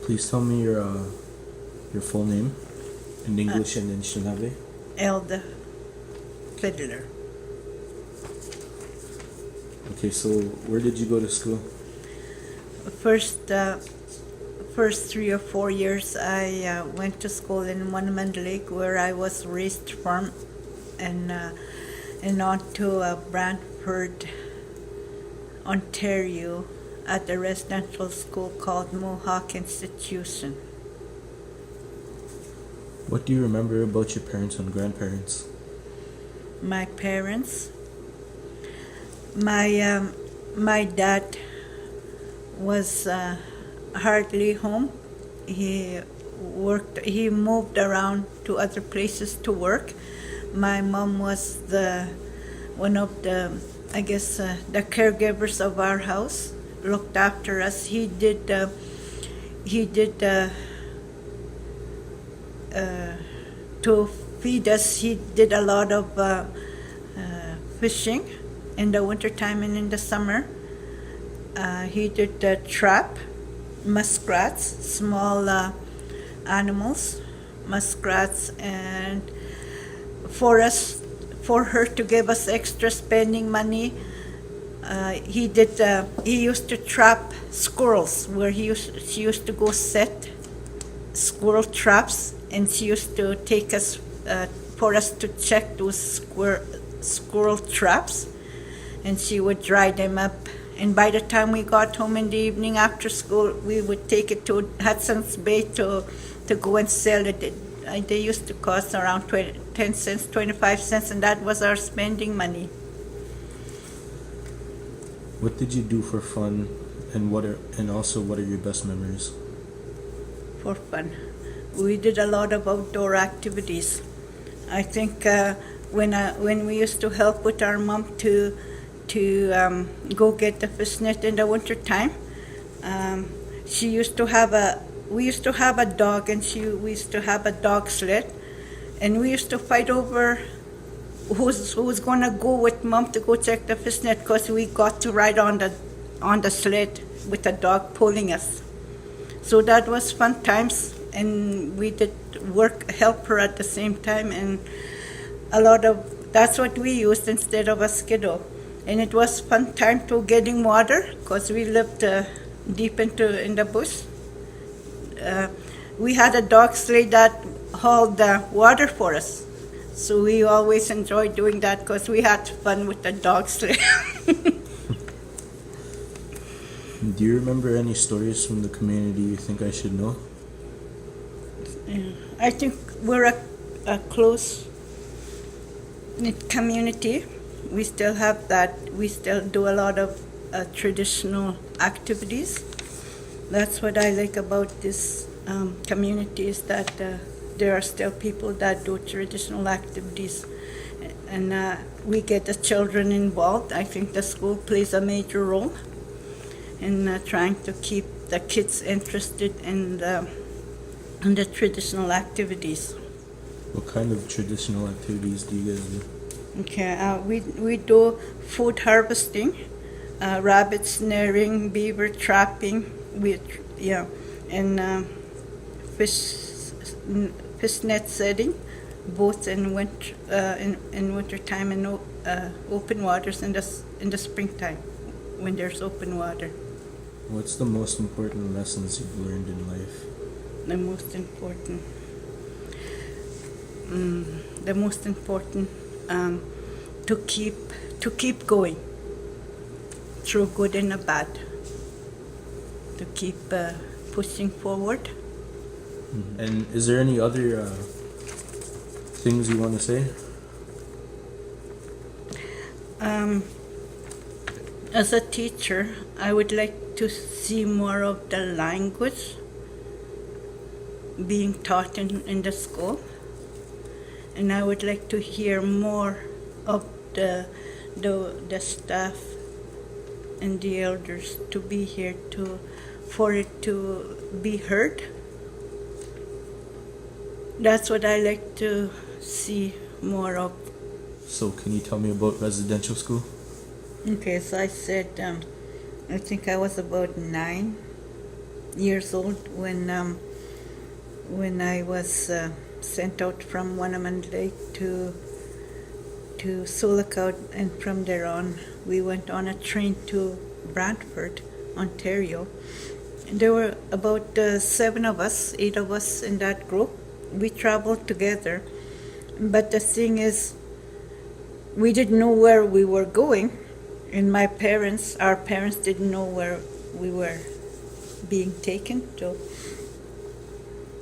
Please tell me your full name in English and in Anishinaabe. Elda Fiddler. Okay, so where did you go to school? First 3 or 4 years, I went to school in Monument Lake, where I was raised from, and on to Brantford, Ontario, at a residential school called Mohawk Institution. What do you remember about your parents and grandparents? My parents, my dad was hardly home. He moved around to other places to work. My mom was one of the caregivers of our house, looked after us. He did to feed us. He did a lot of fishing in the wintertime and in the summer. He did trap muskrats, small animals, muskrats, and for her to give us extra spending money, he used to trap squirrels, where she used to go set squirrel traps, and she used to take us for us to check those squirrel traps, and she would dry them up. And by the time we got home in the evening after school, we would take it to Hudson's Bay to go and sell it. They used to cost around 10 cents, 25 cents, and that was our spending money. What did you do for fun, and also what are your best memories? For fun, we did a lot of outdoor activities. I think when we used to help with our mom to go get the fish net in the winter time, we used to have a dog, and we used to have a dog sled, and we used to fight over who's going to go with mom to go check the fish net, because we got to ride on the sled with the dog pulling us. So that was fun times, and we did help her at the same time, and that's what we used instead of a skidoo. And it was fun time to getting water, because we lived deep in the bush. We had a dog sleigh that hauled the water for us. So we always enjoyed doing that, because we had fun with the dog sleigh. Do you remember any stories from the community you think I should know? I think we're a close-knit community. We still have that. We still do a lot of traditional activities. That's what I like about this community, is that there are still people that do traditional activities, and we get the children involved. I think the school plays a major role in trying to keep the kids interested in the traditional activities. What kind of traditional activities do you guys do? Okay, we do food harvesting, rabbit snaring, beaver trapping, and fish net setting, both in winter time and open waters in the springtime when there's open water. What's the most important lessons you've learned in life? The most important. To keep going through good and bad, to keep pushing forward. Mm-hmm. And is there any other things you want to say? As a teacher, I would like to see more of the language being taught in the school. And I would like to hear more of the staff and the elders to be here for it to be heard. That's what I like to see more of. So can you tell me about residential school? Okay, so I said, I think I was about 9, years old when I was sent out from Wannaman Lake to Sulakaut, and from there on we went on a train to Brantford, Ontario. And there were about 8 of us in that group. We traveled together, but the thing is, we didn't know where we were going, and our parents didn't know where we were being taken to.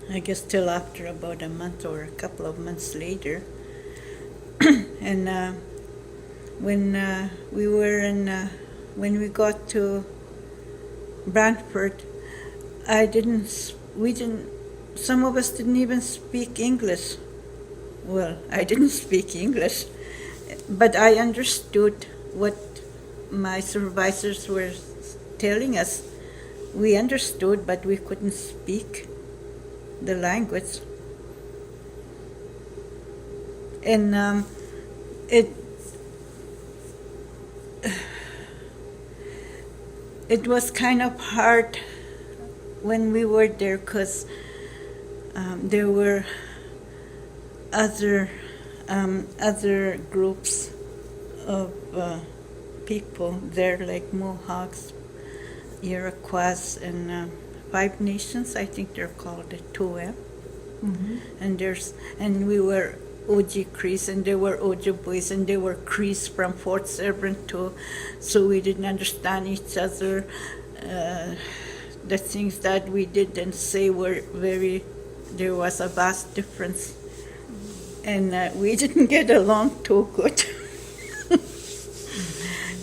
I guess till after about a month or a couple of months later. And when we got to Brantford, some of us didn't even speak English. Well, I didn't speak English, but I understood what my supervisors were telling us. We understood, but we couldn't speak the language. And it was kind of hard when we were there, because there were other groups of people there, like Mohawks, Iroquois, and 5 Nations. I think they're called the 2M. And we were Oji Crees, and there were Ojibways, and there were Crees from Fort Severn too. So we didn't understand each other. The things that we did and say were there was a vast difference. And we didn't get along too good.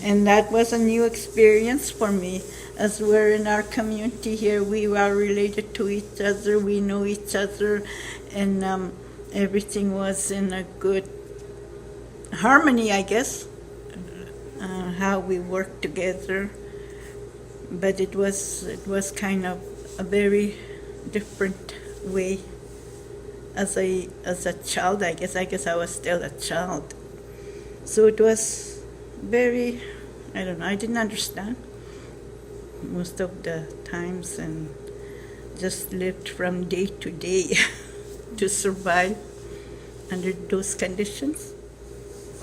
And that was a new experience for me. As we're in our community here, we are related to each other, we know each other, and everything was in a good harmony, I guess, how we worked together. But it was kind of a very different way as a child, I guess. I was still a child. So it was very, I don't know, I didn't understand most of the times, and just lived from day to day to survive under those conditions.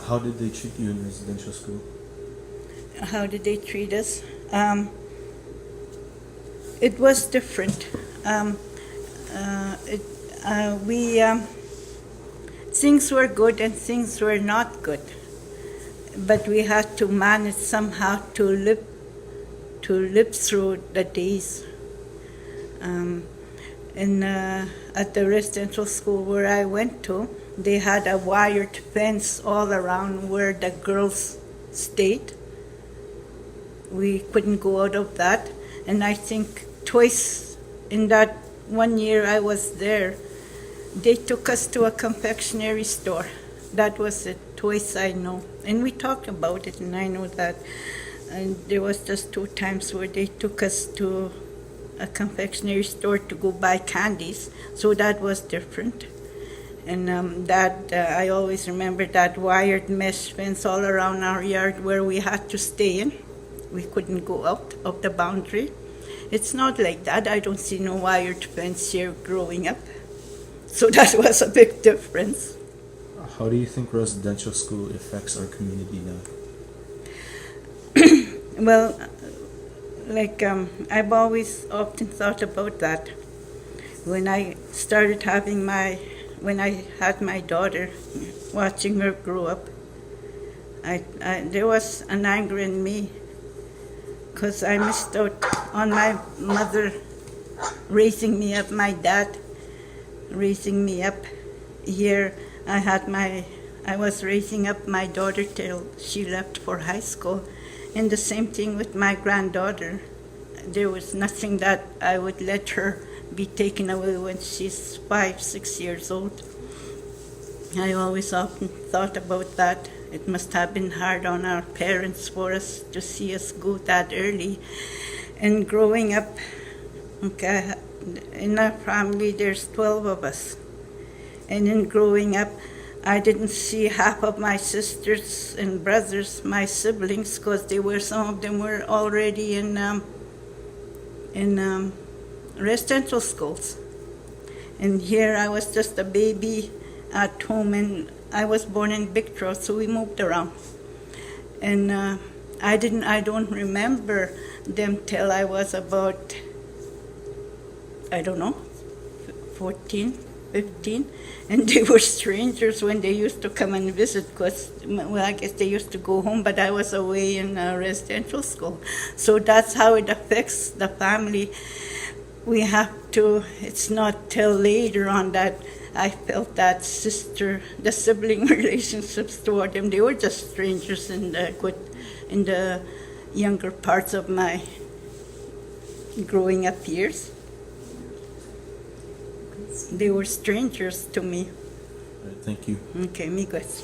How did they treat you in residential school? How did they treat us? It was different. Things were good and things were not good, but we had to manage somehow to live through the days. At the residential school where I went to, they had a wired fence all around where the girls stayed. We couldn't go out of that. And I think twice in that 1 year I was there, they took us to a confectionery store. That was it, twice I know. And we talked about it, and I know that. And there was just 2 times where they took us to a confectionery store to go buy candies, so that was different. And I always remember that wired mesh fence all around our yard where we had to stay in. We couldn't go out of the boundary. It's not like that. I don't see no wired fence here growing up. So that was a big difference. How do you think residential school affects our community now? Well, I've always often thought about that. When I had my daughter, watching her grow up, there was an anger in me, because I missed out on my mother raising me up, my dad raising me up. Here I was raising up my daughter till she left for high school. And the same thing with my granddaughter. There was nothing that I would let her be taken away when she's 5, 6 years old. I always often thought about that. It must have been hard on our parents for us to see us go that early. And growing up, in our family there's 12 of us. And in growing up, I didn't see half of my sisters and brothers, my siblings, because some of them were already in residential schools. And here I was just a baby at home, and I was born in Victor, so we moved around. And I don't remember them till I was about, I don't know, 14, 15. And they were strangers when they used to come and visit, because, well, I guess they used to go home, but I was away in a residential school. So that's how it affects the family. We have to, it's not till later on that I felt that the sibling relationships toward them, they were just strangers in the younger parts of my growing up years. They were strangers to me. All right, thank you. Okay, amigos.